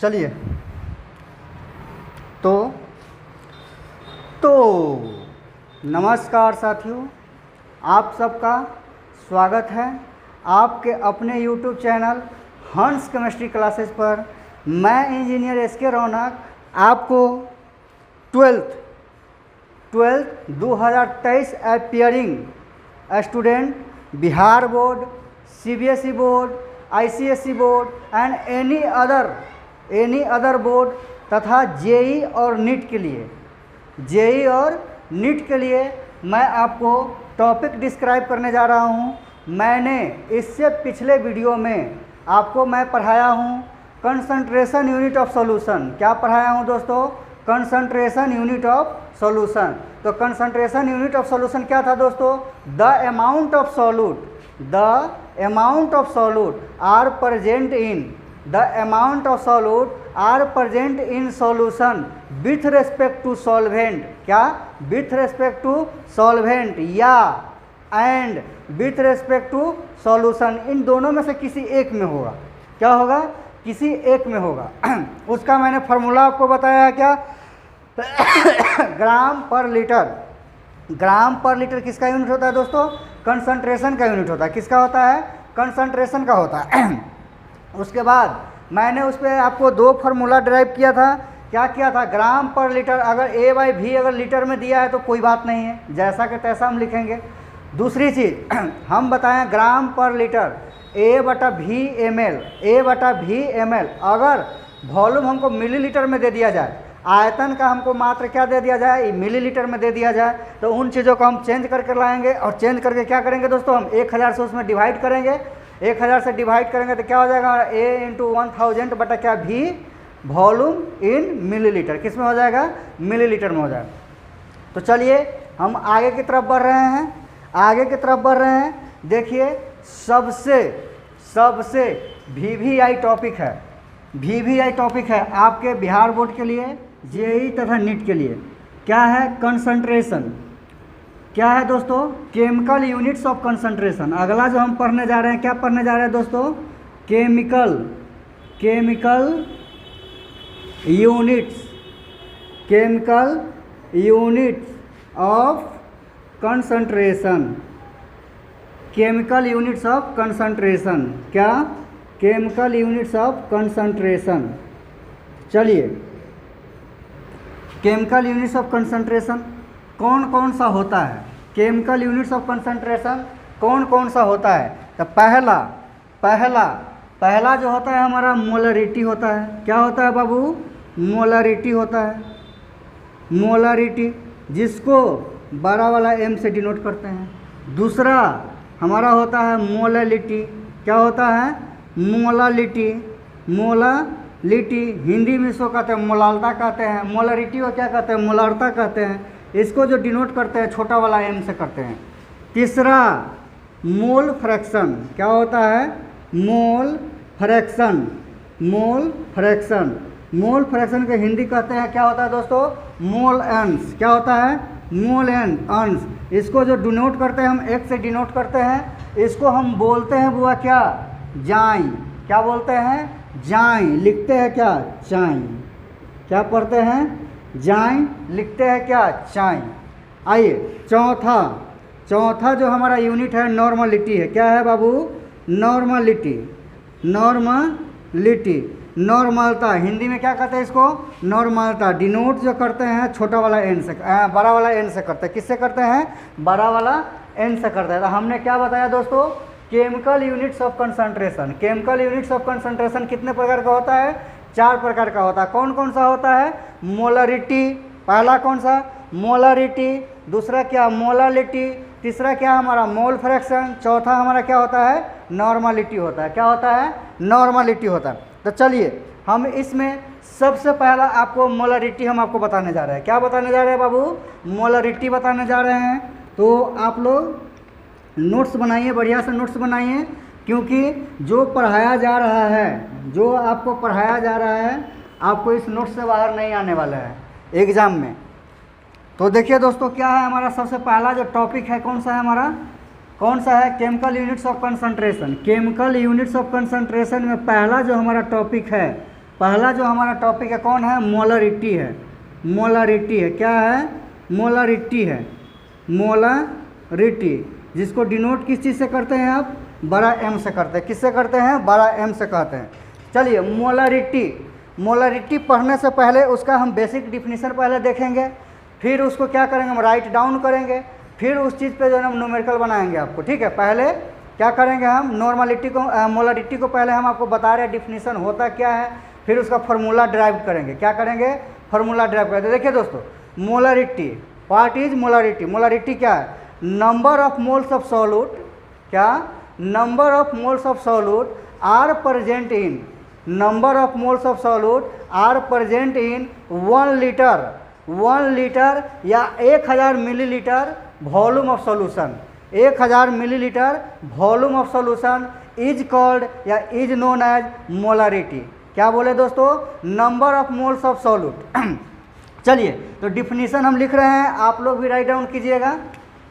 चलिए तो नमस्कार साथियों, आप सबका स्वागत है आपके अपने YouTube चैनल हंस केमिस्ट्री क्लासेस पर। मैं इंजीनियर एसके रौनक आपको 12th 2023 appearing student Bihar board, CBSE board, ICSE board and any other board तथा जेई और नीट के लिए मैं आपको टॉपिक डिस्क्राइब करने जा रहा हूं। मैंने इससे पिछले वीडियो में आपको मैं पढ़ाया हूं कंसंट्रेशन यूनिट ऑफ सॉल्यूशन। क्या पढ़ाया हूं दोस्तों? Concentration unit of solution. तो कंसंट्रेशन यूनिट ऑफ सॉल्यूशन क्या था दोस्तों? The amount of solute are present in solution with respect to solvent. क्या? विथ रेस्पेक्ट टू सॉल्वेंट या and with respect to solution. इन दोनों में से किसी एक में होगा। क्या होगा? किसी एक में होगा। उसका मैंने फार्मूला आपको बताया क्या? ग्राम पर लीटर किसका यूनिट होता है दोस्तों? कंसंट्रेशन का यूनिट होता है। किसका होता है? कंसंट्रेशन का होता है। उसके बाद मैंने उस पर आपको दो फार्मूला ड्राइव किया था। क्या किया था? ग्राम पर लीटर, अगर A/V अगर लीटर में दिया है तो कोई बात नहीं है, जैसा कि तैसा हम लिखेंगे। दूसरी चीज़ हम बताएं ग्राम पर लीटर A/V ml। अगर वॉल्यूम हमको मिलीलीटर में दे दिया जाए, आयतन का हमको मात्र क्या दे दिया जाए? मिलीलीटर में दे दिया जाए, तो उन चीज़ों को हम चेंज करके लाएंगे और चेंज करके क्या करेंगे दोस्तों? हम 1000 से उसमें डिवाइड करेंगे। 1000 से डिवाइड करेंगे तो क्या हो जाएगा? A × 1000 बटा क्या? V वॉल्यूम इन मिलीलीटर। किस में हो जाएगा? मिलीलीटर में हो जाएगा। तो चलिए हम आगे की तरफ बढ़ रहे हैं। देखिए सबसे VVI टॉपिक है आपके बिहार बोर्ड के लिए, जेई तथा नीट के लिए। क्या है? कंसंट्रेशन। क्या है दोस्तों? Chemical units of concentration. अगला जो हम पढ़ने जा रहे हैं, क्या पढ़ने जा रहे हैं दोस्तों? Chemical units of concentration. क्या? Chemical units of concentration. चलिए, केमिकल यूनिट्स ऑफ कंसंट्रेशन कौन कौन सा होता है? केमिकल यूनिट्स ऑफ कंसंट्रेशन कौन कौन सा होता है? तो पहला जो होता है हमारा मोलरिटी होता है। क्या होता है बाबू? मोलरिटी होता है। मोलरिटी जिसको बड़ा वाला M से डिनोट करते हैं। दूसरा हमारा होता है मोलालिटी। क्या होता है? मोलालिटी हिंदी में इसको कहते हैं मोलालता कहते हैं। मोलरिटी को क्या कहते हैं? मोलारता कहते हैं। इसको जो डिनोट करते हैं छोटा वाला M से करते हैं। तीसरा मोल फ्रैक्शन। क्या होता है? मोल फ्रैक्शन को हिंदी कहते हैं, क्या होता है दोस्तों? मोल अंश। क्या होता है? मोल अंश। इसको जो डिनोट करते हैं हम एक से डिनोट करते हैं, इसको हम बोलते हैं बुआ क्या? जाई। क्या बोलते हैं? जाई। लिखते हैं क्या? चाई। क्या पढ़ते हैं? जाई। लिखते हैं क्या? चाई। आइए चौथा जो हमारा यूनिट है नॉर्मलिटी है। क्या है बाबू? नॉर्मलता। हिंदी में क्या कहते हैं इसको? नॉर्मलता। डिनोट जो करते हैं छोटा वाला एन से, बड़ा वाला एन से करते हैं। किससे करते हैं? बड़ा वाला एन से करते हैं। तो हमने क्या बताया दोस्तों? Chemical units of concentration. Chemical units of concentration कितने प्रकार का होता है? 4 प्रकार का होता है। कौन कौन सा होता है? मोलरिटी। पहला कौन सा? मोलरिटी। दूसरा क्या? मोलालिटी। तीसरा क्या है हमारा मोल फ्रैक्शन, चौथा हमारा क्या होता है नॉर्मलिटी होता है। क्या होता है नॉर्मलिटी होता है। तो चलिए हम इसमें सबसे पहला आपको मोलरिटी हम आपको बताने जा रहे हैं। क्या बताने जा रहे हैं बाबू, मोलरिटी बताने जा रहे हैं। तो आप लोग नोट्स बनाइए, बढ़िया से नोट्स बनाइए, क्योंकि जो पढ़ाया जा रहा है, जो आपको पढ़ाया जा रहा है, आपको इस नोट्स से बाहर नहीं आने वाला है एग्ज़ाम में। तो देखिए दोस्तों क्या है हमारा सबसे पहला जो टॉपिक है, कौन सा है हमारा, कौन सा है, chemical units of concentration. Chemical units of concentration में पहला जो हमारा टॉपिक है, पहला जो हमारा टॉपिक है कौन है, मोलरिटी है। मोलरिटी है, क्या है मोलरिटी है, मोलरिटी, जिसको डिनोट किस चीज़ से करते हैं आप, बड़ा एम से करते हैं। किससे करते हैं, बड़ा एम से कहते हैं। चलिए मोलरिटी, मोलरिटी पढ़ने से पहले उसका हम बेसिक डिफिनीशन पहले देखेंगे, फिर उसको क्या करेंगे हम राइट डाउन करेंगे, फिर उस चीज़ पे जो है हम न्यूमेरिकल बनाएंगे आपको। ठीक है, पहले क्या करेंगे हम नॉर्मलिटी को, मोलरिटी को पहले हम आपको बता रहे हैं डिफिनीशन होता क्या है, फिर उसका फार्मूला ड्राइव करेंगे। क्या करेंगे, फार्मूला ड्राइव करेंगे। देखिए दोस्तों molarity, what is molarity, molarity क्या है, number of moles of solute, क्या number of moles of solute are present in, number of moles of solute are present in 1 litre, 1 litre या 1000 millilitre volume of solution, 1000 millilitre volume of solution is called या is known as molarity. क्या बोले दोस्तों, number of moles of solute. चलिए तो definition हम लिख रहे हैं, आप लोग भी राइट डाउन कीजिएगा,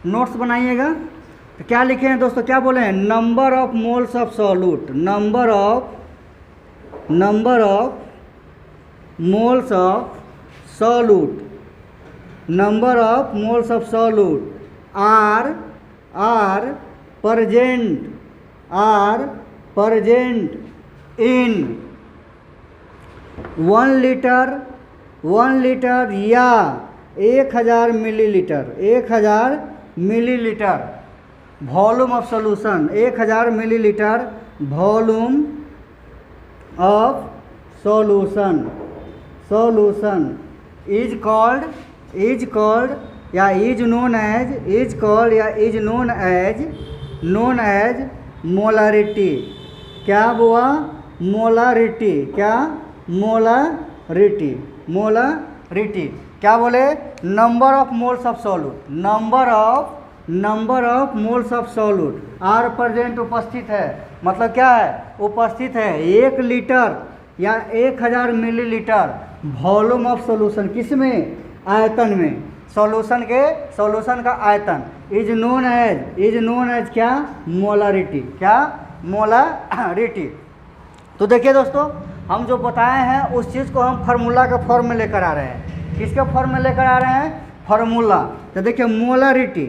नोट्स बनाइएगा। तो क्या लिखे हैं दोस्तों, क्या बोले हैं, number of moles of solute, number of moles of solute, number of moles of solute are present in 1 litre या 1000 millilitre, 1000 millilitre volume of solution, 1000 millilitre volume of solution, solution is called या is known as molarity. क्या हुआ, molarity, क्या molarity, molarity क्या बोले, number of moles of solute, number of moles of solute are present उपस्थित है, मतलब क्या है उपस्थित है 1 लीटर या 1000 मिलीलीटर वॉल्यूम ऑफ सॉल्यूशन, किसमें, आयतन में, सॉल्यूशन का आयतन इज नोन एज क्या, मोलरिटी, क्या मोलरिटी। तो देखिए दोस्तों हम जो बताए हैं उस चीज़ को हम फार्मूला के फॉर्म में लेकर आ रहे हैं। किसके फॉर्म में लेकर आ रहे हैं, फार्मूला। तो देखिए मोलरिटी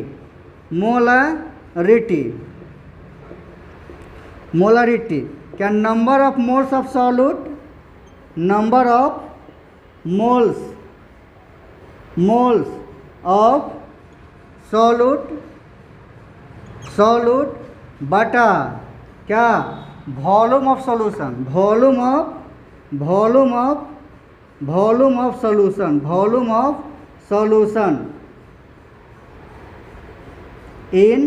क्या, number of moles of solute, number of moles of solute बटा क्या, volume of solution, volume of solution in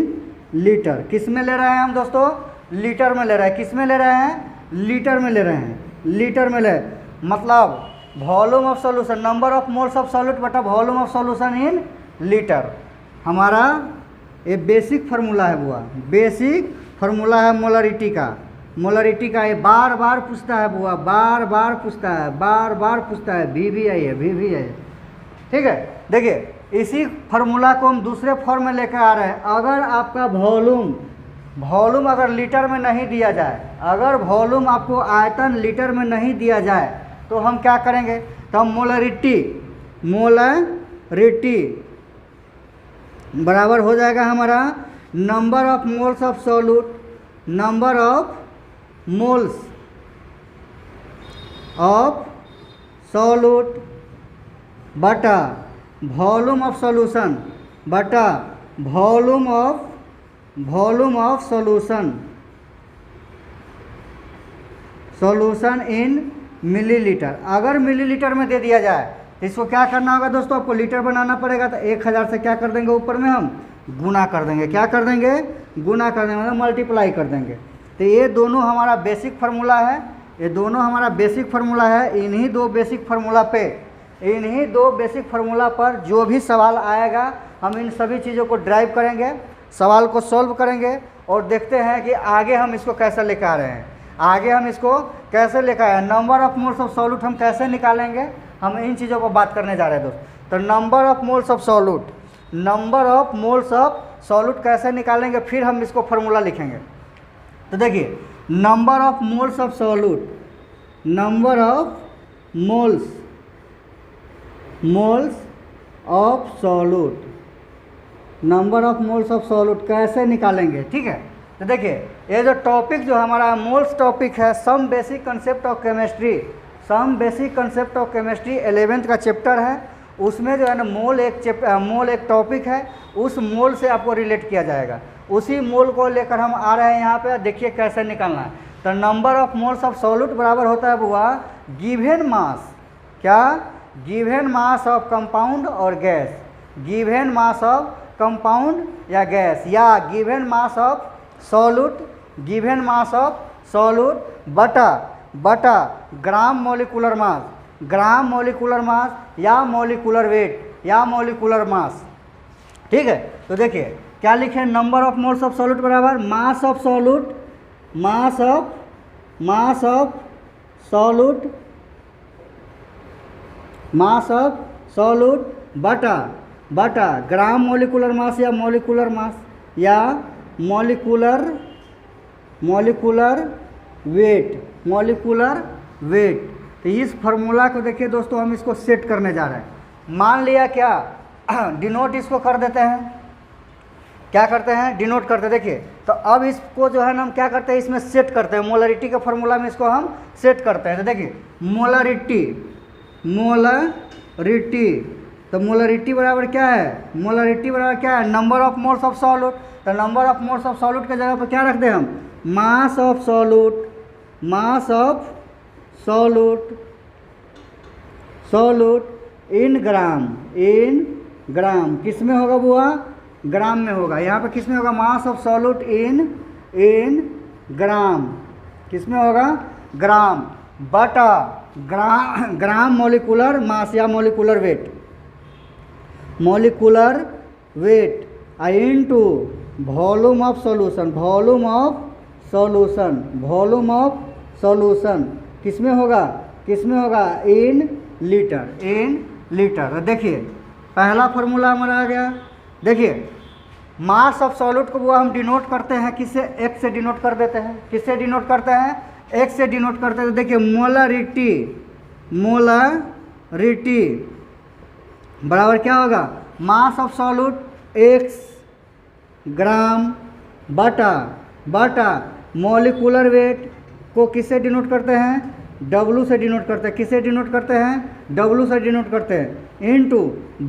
litre. किस में ले रहे हैं हम दोस्तों, लीटर में ले रहे हैं। किस में ले रहे हैं, लीटर में ले रहे हैं, लीटर में ले, मतलब volume of solution, number of moles of solute बटा volume of solution in litre. हमारा ये बेसिक फार्मूला है, बुआ बेसिक फार्मूला है मोलरिटी का। ये बार बार पूछता है बुआ, बार बार पूछता है, भी है। ठीक है, देखिए इसी फार्मूला को हम दूसरे फॉर्म में लेकर आ रहे हैं। अगर आपका वॉल्यूम अगर लीटर में नहीं दिया जाए, अगर वॉल्यूम आपको आयतन लीटर में नहीं दिया जाए तो हम क्या करेंगे, तो हम मोलरिटी बराबर हो जाएगा हमारा number of moles of solute, number of moles of solute बटा वॉल्यूम ऑफ सॉल्यूशन बटा volume of solution in millilitre. अगर मिलीलीटर में दे दिया जाए तो इसको क्या करना होगा दोस्तों, आपको लीटर बनाना पड़ेगा। तो 1000 से क्या कर देंगे ऊपर में हम गुना कर देंगे। क्या कर देंगे? गुना कर देंगे, मतलब मल्टीप्लाई कर देंगे। तो ये दोनों हमारा बेसिक फार्मूला है, ये दोनों हमारा बेसिक फार्मूला है। इन्हीं दो बेसिक फार्मूला पे, इन्हीं दो बेसिक फार्मूला पर जो भी सवाल आएगा हम इन सभी चीज़ों को ड्राइव करेंगे, सवाल को सॉल्व करेंगे और देखते हैं कि आगे हम इसको कैसे लेकर आ रहे हैं, आगे हम इसको कैसे लेकर आए हैं। Number of moles of solute हम कैसे निकालेंगे, हम इन चीज़ों पर बात करने जा रहे हैं दोस्त। तो number of moles of solute, number of moles of solute कैसे निकालेंगे, फिर हम इसको फार्मूला लिखेंगे। तो देखिए, number of moles of solute, number of moles of solute, number of moles of solute कैसे निकालेंगे, ठीक है। तो देखिए, ये जो टॉपिक जो हमारा मोल्स टॉपिक है, some basic concept of chemistry, some basic concept of chemistry 11th का चैप्टर है। उसमें जो है ना मोल एक टॉपिक है, उस मोल से आपको रिलेट किया जाएगा। उसी मोल को लेकर हम आ रहे हैं यहाँ पे। देखिए कैसे निकालना है। तो number of moles of solute बराबर होता है बुआ गिवन मास, क्या? गिवन मास ऑफ कंपाउंड और gas, given mass of compound या गैस, या given mass of solute, given mass of solute बटा gram molecular mass, gram molecular mass या मोलिकुलर वेट या मोलिकुलर मास, ठीक है। तो देखिए क्या लिखे, number of moles of solute बराबर mass of solute, mass of solute, mass of solute बटा ग्राम मोलिकुलर मास या मोलिकुलर मास या मोलिकुलर वेट। तो इस फार्मूला को देखिए दोस्तों, हम इसको सेट करने जा रहे हैं। मान लिया क्या, डिनोट इसको कर देते हैं, क्या करते हैं? डिनोट करते हैं। देखिए, तो अब इसको जो है ना हम क्या करते हैं, इसमें सेट करते हैं। मोलरिटी के फार्मूला में इसको हम सेट करते हैं। तो देखिए मोलरिटी, तो मोलरिटी बराबर क्या है? मोलरिटी बराबर क्या है? Number of moles of solute. तो number of moles of solute के जगह पर क्या रखते हैं हम? Mass of solute, mass of solute in gram, किस में होगा बुआ? ग्राम में होगा। यहाँ पे किस में होगा? मास ऑफ सॉल्यूट इन ग्राम, किस में होगा? ग्राम बटा ग्राम मोलिकुलर मास या molecular weight into volume of solution, किस में होगा? इन लीटर। तो देखिए पहला फार्मूला हमारा आ गया। देखिए मास ऑफ सॉल्यूट को वो हम डिनोट करते हैं किससे? एक्स से डिनोट कर देते हैं। किससे डिनोट करते हैं? एक्स से डिनोट करते हैं। तो देखिए मोलरिटी बराबर क्या होगा? मास ऑफ सॉल्यूट एक्स ग्राम बटा मोलिकुलर वेट को किससे डिनोट करते हैं? डब्लू से डिनोट करते हैं। किससे डिनोट करते हैं? डब्लू से डिनोट करते हैं into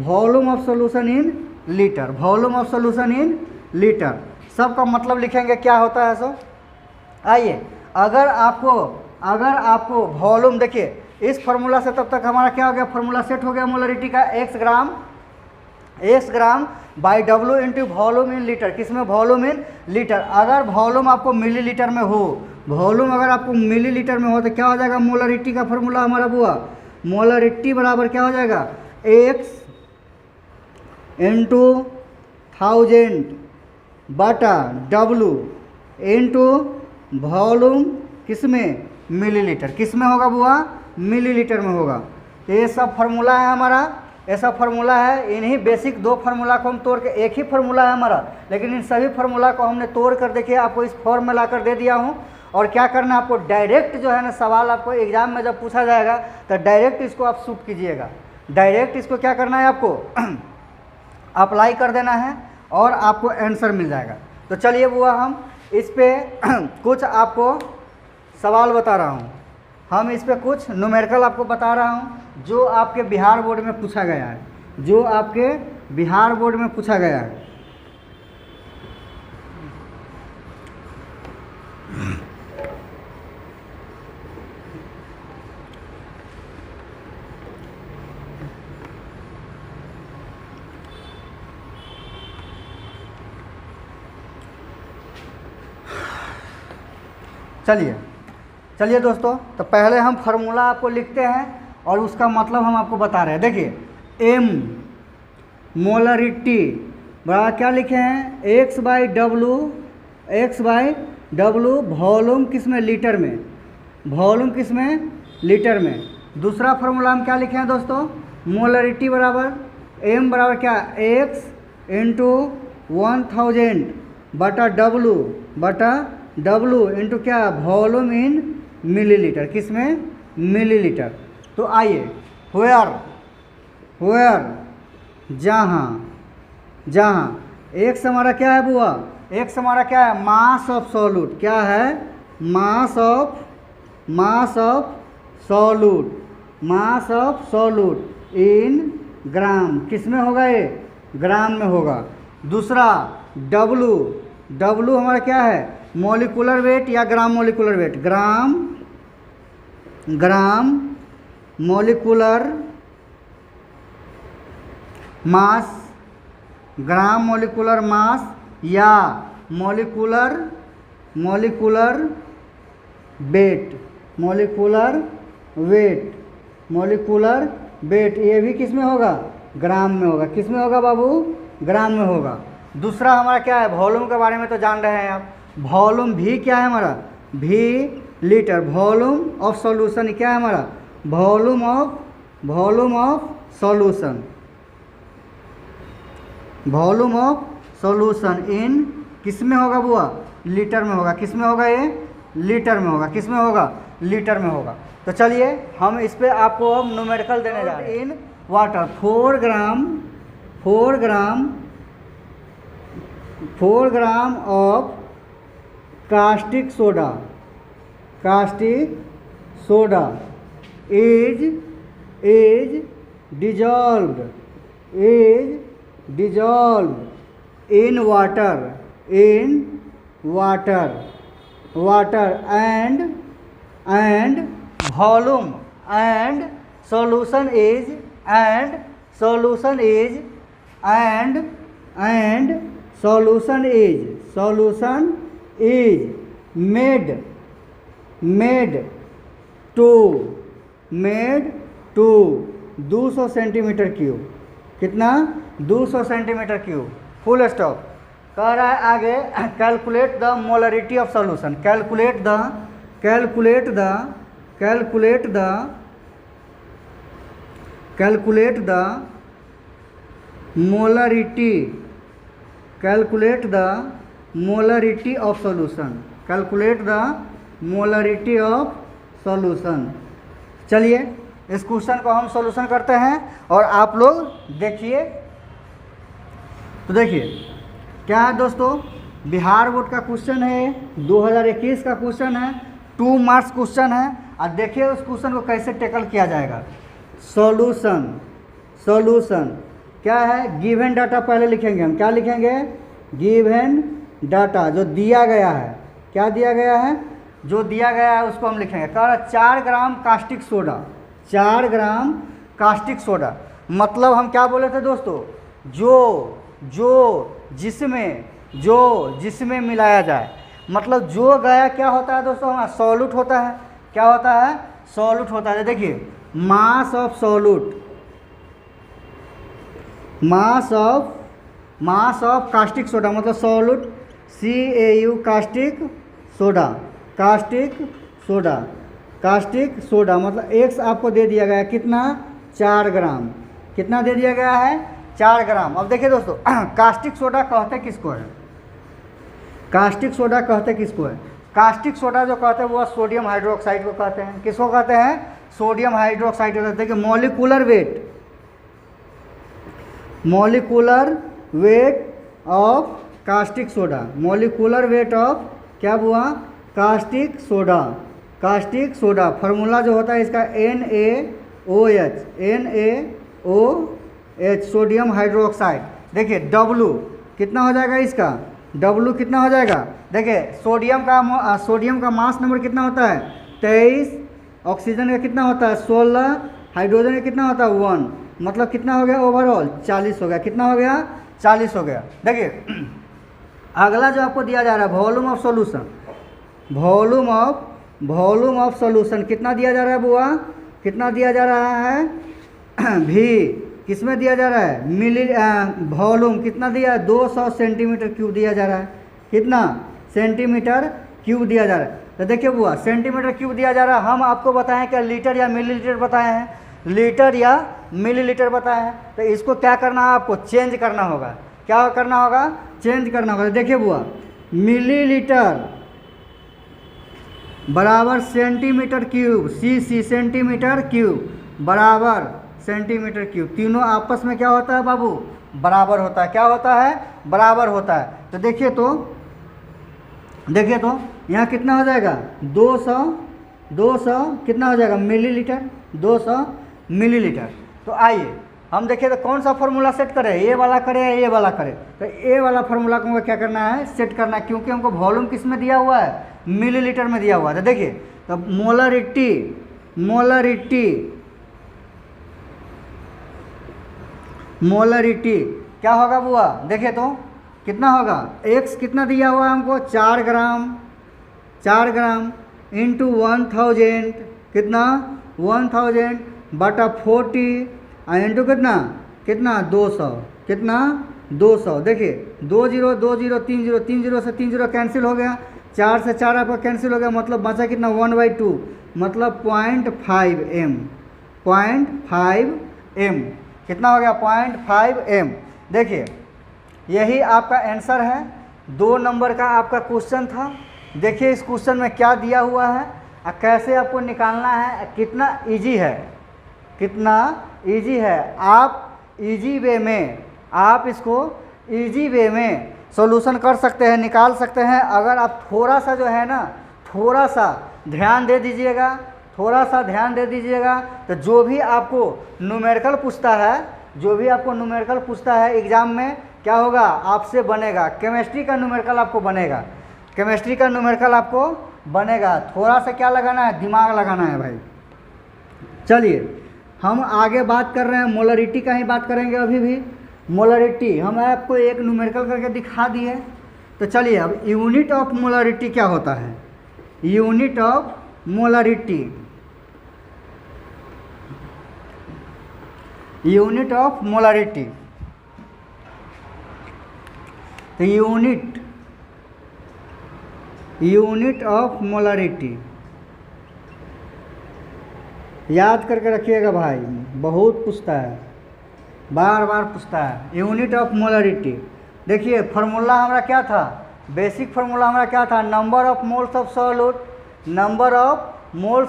volume of solution in litre, volume of solution in litre. सबका मतलब लिखेंगे क्या होता है सो। आइए, अगर आपको वॉल्यूम, देखिए इस फार्मूला से तब तक हमारा क्या हो गया? फार्मूला सेट हो गया मोलरिटी का, X gram by W into volume in litre. किसमें? Volume in litre. अगर वॉल्यूम आपको मिलीलीटर में हो, वॉल्यूम अगर आपको मिलीलीटर में हो तो क्या हो जाएगा? मोलरिटी का फार्मूला हमारा बुआ, मोलरिटी बराबर क्या हो जाएगा? एक्स इंटू 1000 बटा डब्लू इंटू वॉल्यूम, किसमें? मिलीलीटर। किस में होगा बुआ? मिलीलीटर में होगा। तो ये सब फार्मूला है हमारा, ऐसा फार्मूला है। इन्हीं बेसिक दो फार्मूला को हम तोड़ के, एक ही फार्मूला है हमारा, लेकिन इन सभी फार्मूला को हमने तोड़ कर देखिए आपको इस फॉर्म में ला कर दे दिया हूँ। और क्या करना है आपको? डायरेक्ट जो है ना सवाल आपको एग्जाम में जब पूछा जाएगा तो डायरेक्ट इसको आप शूट कीजिएगा। डायरेक्ट इसको क्या करना है आपको? अप्लाई कर देना है और आपको आंसर मिल जाएगा। तो चलिए बुआ, हम इस पर कुछ आपको सवाल बता रहा हूँ, हम इस पर कुछ न्यूमेरिकल आपको बता रहा हूँ जो आपके बिहार बोर्ड में पूछा गया है, जो आपके बिहार बोर्ड में पूछा गया है। चलिए दोस्तों, तो पहले हम फार्मूला आपको लिखते हैं और उसका मतलब हम आपको बता रहे हैं। देखिए एम मोलरिटी बड़ा क्या लिखे हैं, एक्स बाई डब्लू वॉल्यूम किस में, लीटर में, वॉल्यूम किस में, लीटर में। दूसरा फार्मूला हम क्या लिखे हैं दोस्तों, मोलरिटी बराबर एम बराबर क्या, एक्स इंटू 1000 बटा डब्लू इंटू क्या, वॉल्यूम इन मिलीलीटर, किस में, मिलीलीटर। तो आइए वेयर जहाँ एक्स हमारा क्या है बुआ, एक्स हमारा क्या है, मास ऑफ सॉल्यूट, क्या है, मास ऑफ सॉल्यूट इन ग्राम, किस में होगा, ये ग्राम में होगा। दूसरा डब्लू हमारा क्या है, मॉलिक्यूलर वेट या gram molecular weight, gram molecular mass, gram molecular mass या मॉलिक्यूलर वेट, ये भी किस में होगा, ग्राम में होगा। किस में होगा बाबू, ग्राम में होगा। दूसरा हमारा क्या है, वॉल्यूम के बारे में तो जान रहे हैं आप, वॉल्यूम भी क्या है हमारा, भी लीटर, वॉल्यूम ऑफ सॉल्यूशन क्या है हमारा, वॉल्यूम ऑफ सॉल्यूशन इन किस में होगा बुआ, लीटर में होगा। किस में होगा, ये लीटर में होगा। किस में होगा, लीटर में होगा। तो चलिए हम इस पे आपको अब न्यूमेरिकल देने जा रहे हैं। In water 4 gram of caustic soda is dissolved in water and volume and solution is made to 200 centimetre cube, कितना, 200 सेंटीमीटर क्यूब, फुल स्टॉप। कह रहा है आगे calculate the molarity of solution, calculate the molarity of solution, चलिए इस question को हम solution करते हैं और आप लोग देखिए। तो देखिए क्या है दोस्तों, बिहार बोर्ड का क्वेश्चन है, 2021 का क्वेश्चन है, 2 मार्क्स क्वेश्चन है। और देखिए उस क्वेश्चन को कैसे टैकल किया जाएगा। सॉल्यूशन क्या है, गिवन डाटा पहले लिखेंगे हम, क्या लिखेंगे, गिवन डाटा जो दिया गया है, क्या दिया गया है, जो दिया गया है उसको हम लिखेंगे। कह रहा 4 ग्राम कास्टिक सोडा, 4 ग्राम कास्टिक सोडा, मतलब हम क्या बोले थे दोस्तों, जो जिसमें मिलाया जाए, मतलब जो गया क्या होता है दोस्तों, हमारा सॉल्यूट होता है। क्या होता है, सॉल्यूट होता है। देखिए मास ऑफ कास्टिक सोडा मतलब सॉल्यूट, CAU कास्टिक सोडा मतलब एक्स आपको दे दिया गया है, कितना, 4 ग्राम, कितना दे दिया गया है, 4 ग्राम। अब देखिए दोस्तों कास्टिक सोडा कहते किसको है, कास्टिक सोडा जो कहते हैं वो सोडियम हाइड्रोक्साइड को कहते हैं। किसको कहते हैं, सोडियम हाइड्रोक्साइड को कहते हैं। कि molecular weight of caustic of क्या हुआ, कास्टिक सोडा फार्मूला जो होता है इसका NaOH, सोडियम हाइड्रोक्साइड। देखिए W कितना हो जाएगा, इसका W कितना हो जाएगा। देखिए सोडियम का मास नंबर कितना होता है, 23, ऑक्सीजन का कितना होता है, 16, हाइड्रोजन का कितना होता है, 1, मतलब कितना हो गया ओवरऑल, 40 हो गया। कितना हो गया, 40 हो गया। देखिए अगला जो आपको दिया जा रहा है volume of solution, volume of solution कितना दिया जा रहा है बुआ, कितना दिया जा रहा है भी, किस में दिया जा रहा है मिली, वॉल्यूम कितना दिया है 200 सेंटीमीटर क्यूब दिया जा रहा है, कितना सेंटीमीटर क्यूब दिया जा रहा है। तो देखिए बुआ सेंटीमीटर क्यूब दिया जा रहा है, हम आपको बताएं क्या लीटर या मिलीलीटर बताए हैं, लीटर या मिलीलीटर बताए हैं। तो इसको क्या करना है आपको चेंज करना होगा, क्या करना होगा चेंज करना होगा। तो देखिए बुआ मिलीलीटर बराबर सेंटीमीटर क्यूब, सी सेंटीमीटर क्यूब बराबर सेंटीमीटर क्यूब, तीनों आपस में क्या होता है बाबू बराबर होता है, क्या होता है बराबर होता है। तो देखिए तो यहाँ कितना हो जाएगा 200 कितना हो जाएगा मिलीलीटर, 200 मिलीलीटर। तो आइए हम देखिए तो कौन सा फार्मूला सेट करें, ये वाला करें या ये वाला करें। तो ये वाला फार्मूला को हमको क्या करना है सेट करना है, क्योंकि हमको वॉल्यूम किस में दिया हुआ है मिलीलीटर में दिया हुआ है। तो देखिए तो मोलरिटी क्या होगा बुआ, देखिए तो कितना होगा x कितना दिया हुआ है हमको 4 ग्राम इंटू 1000 कितना 1000 बटा 40 इंटू कितना 200 कितना 200। देखिए 20 20 30 30 से 30 कैंसिल हो गया, 4 से 4 आपका कैंसिल हो गया, मतलब बचा कितना 1/2 मतलब 0.5 m कितना हो गया 0.5 m। देखिए यही आपका आंसर है, 2 नंबर का आपका क्वेश्चन था। देखिए इस क्वेश्चन में क्या दिया हुआ है और कैसे आपको निकालना है, कितना इजी है, कितना इजी है। आप इजी वे में आप इसको इजी वे में सॉल्यूशन कर सकते हैं, निकाल सकते हैं, अगर आप थोड़ा सा जो है ना थोड़ा सा ध्यान दे दीजिएगा, थोड़ा सा ध्यान दे दीजिएगा। तो जो भी आपको न्यूमेरिकल पूछता है एग्ज़ाम में क्या होगा आपसे बनेगा, केमिस्ट्री का न्यूमेरिकल आपको बनेगा, थोड़ा सा क्या लगाना है दिमाग लगाना है भाई। चलिए हम आगे बात कर रहे हैं, मोलरिटी का ही बात करेंगे अभी भी। मोलरिटी हम आपको एक न्यूमेरिकल करके दिखा दिए। तो चलिए अब यूनिट ऑफ मोलरिटी क्या होता है, unit of molarity, unit of molarity. तो यूनिट ऑफ मोलरिटी याद करके रखिएगा भाई, बहुत पूछता है, बार बार पूछता है यूनिट ऑफ मोलरिटी। देखिए फार्मूला हमारा क्या था, बेसिक फार्मूला हमारा क्या था, number of moles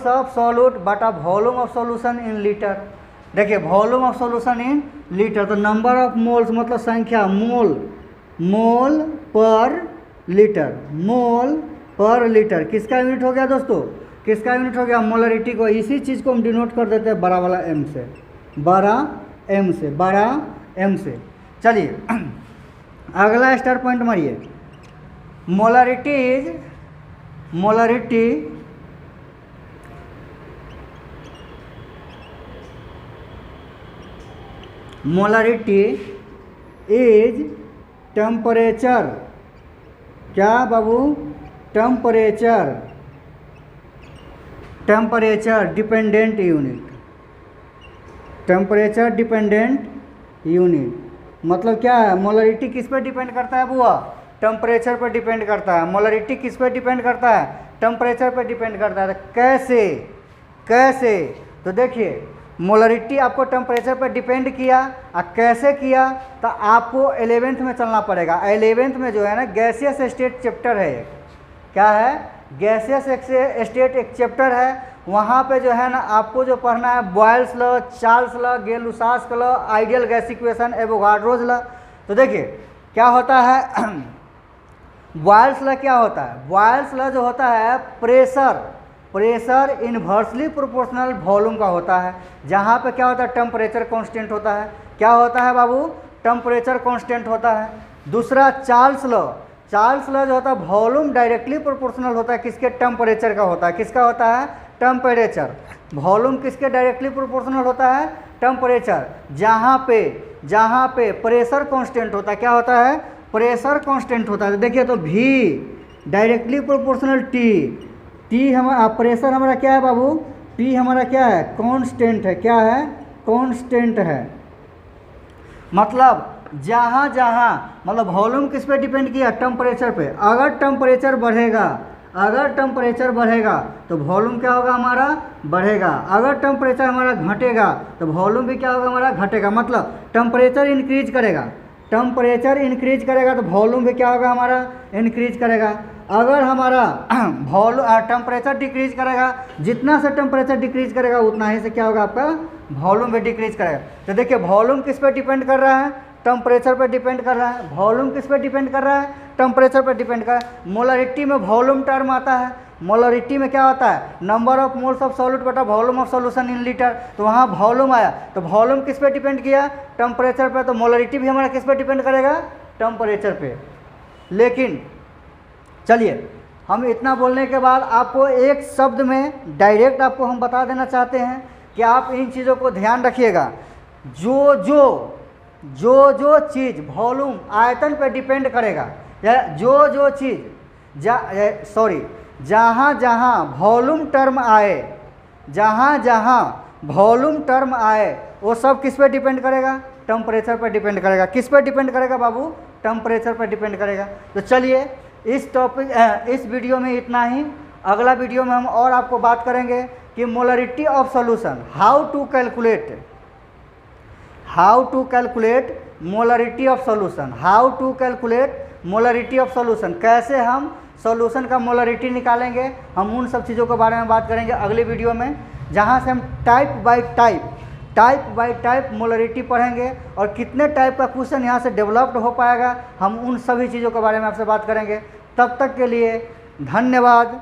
of solute बटा volume of solution in litre. देखिए volume of solution in litre, तो नंबर ऑफ मोल्स मतलब संख्या, मोल पर लीटर किसका यूनिट हो गया दोस्तों, किसका यूनिट हो गया मोलरिटी को। इसी चीज़ को हम डिनोट कर देते हैं बड़ा वाला m से, बड़ा m से। चलिए अगला स्टार पॉइंट मारिए, मोलरिटी इज टेम्परेचर, क्या बाबू टेम्परेचर डिपेंडेंट यूनिट, मतलब क्या है मोलरिटी किस पे डिपेंड करता है बुआ, टेम्परेचर पर डिपेंड करता है। मोलरिटी किस पे डिपेंड करता है, टेम्परेचर पर डिपेंड करता है। तो कैसे तो देखिए मोलरिटी आपको टेम्परेचर पर डिपेंड किया, और कैसे किया तो आपको 11th में चलना पड़ेगा। 11th में जो है ना गैसियस स्टेट चैप्टर है, क्या है गैसियस स्टेट एक चैप्टर है, वहाँ पे जो है ना आपको जो पढ़ना है Boyle's law, Charles law, Gay Lussac's law, ideal gas equation, Avogadro's law. तो देखिए क्या होता है बॉयल्स लॉ क्या होता है, बॉयल्स लॉ जो होता है प्रेशर इन्वर्सली प्रोपोर्शनल वॉल्यूम का होता है, जहाँ पे क्या होता है टेम्परेचर कांस्टेंट होता है। क्या होता है बाबू, टेम्परेचर कांस्टेंट होता है। दूसरा चार्ल्स लॉ जो होता है वॉल्यूम डायरेक्टली प्रोपोर्शनल होता है, किसके टेम्परेचर का होता है, किसका होता है टेम्परेचर। वॉल्यूम किसके डायरेक्टली प्रोपोर्शनल होता है टेम्परेचर, जहाँ पे प्रेशर कांस्टेंट होता है, क्या होता है प्रेशर कांस्टेंट होता है। देखिए तो V directly proportional T. T हमारा प्रेशर हमारा क्या है बाबू, टी हमारा क्या है, कांस्टेंट है। क्या है, कांस्टेंट है। मतलब जहाँ जहाँ मतलब वॉल्यूम किस पे डिपेंड किया, टेम्परेचर पे। अगर टेम्परेचर बढ़ेगा, अगर टेम्परेचर बढ़ेगा तो वॉल्यूम क्या होगा हमारा, बढ़ेगा। अगर टेम्परेचर हमारा घटेगा तो वॉल्यूम भी क्या होगा हमारा, घटेगा। मतलब टेम्परेचर इंक्रीज करेगा, टेम्परेचर इंक्रीज करेगा तो वॉल्यूम भी क्या होगा हमारा, इंक्रीज करेगा। अगर हमारा टेम्परेचर डिक्रीज करेगा, जितना से टेम्परेचर डिक्रीज करेगा उतना ही से क्या होगा आपका, वॉल्यूम भी डिक्रीज करेगा। तो देखिए वॉल्यूम किस पे डिपेंड कर रहा है, टेम्परेचर पे डिपेंड कर रहा है। वॉल्यूम किस पे डिपेंड कर रहा है, टेम्परेचर पे डिपेंड कर रहा है। मोलरिटी में वॉल्यूम टर्म आता है। मोलरिटी में क्या होता है, number of moles of solute बटा volume of solution in litre. तो वहाँ वॉल्यूम आया, तो वॉल्यूम किस पे डिपेंड किया, टेम्परेचर पे। तो मोलरिटी भी हमारा किस पे डिपेंड करेगा, टेम्परेचर पे। लेकिन चलिए हम इतना बोलने के बाद आपको एक शब्द में डायरेक्ट आपको हम बता देना चाहते हैं कि आप इन चीज़ों को ध्यान रखिएगा। जो चीज़ वॉल्यूम आयतन पे डिपेंड करेगा, या जो चीज़ जहाँ जहाँ वॉल्यूम टर्म आए, जहाँ जहाँ वॉल्यूम टर्म आए वो सब किस पे डिपेंड करेगा, टेम्परेचर पर डिपेंड करेगा। किस पे डिपेंड करेगा बाबू, टेम्परेचर पर डिपेंड करेगा। तो चलिए इस टॉपिक इस वीडियो में इतना ही। अगला वीडियो में हम और आपको बात करेंगे कि molarity of solution, how to calculate molarity of solution, how to calculate molarity of solution, कैसे हम सॉल्यूशन का मोलरिटी निकालेंगे। हम उन सब चीज़ों के बारे में बात करेंगे अगले वीडियो में, जहाँ से हम टाइप बाय टाइप मोलरिटी पढ़ेंगे और कितने टाइप का क्वेश्चन यहाँ से डेवलप्ड हो पाएगा, हम उन सभी चीज़ों के बारे में आपसे बात करेंगे। तब तक के लिए धन्यवाद।